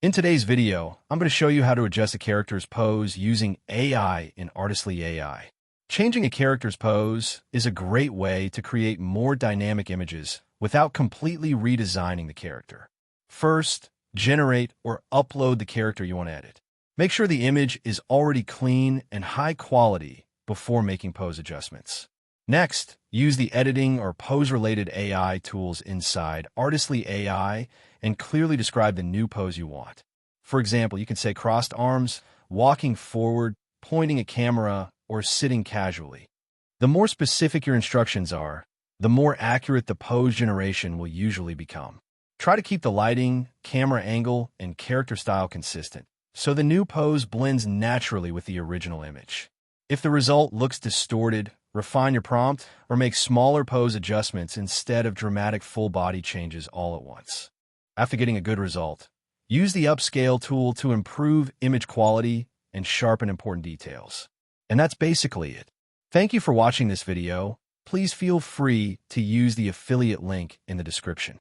In today's video, I'm going to show you how to adjust a character's pose using AI in Artistly AI. Changing a character's pose is a great way to create more dynamic images without completely redesigning the character. First, generate or upload the character you want to edit. Make sure the image is already clean and high quality before making pose adjustments. Next, use the editing or pose-related AI tools inside Artistly AI and clearly describe the new pose you want. For example, you can say crossed arms, walking forward, pointing a camera, or sitting casually. The more specific your instructions are, the more accurate the pose generation will usually become. Try to keep the lighting, camera angle, and character style consistent, so the new pose blends naturally with the original image. If the result looks distorted, refine your prompt or make smaller pose adjustments instead of dramatic full body changes all at once. After getting a good result, use the upscale tool to improve image quality and sharpen important details. And that's basically it. Thank you for watching this video. Please feel free to use the affiliate link in the description.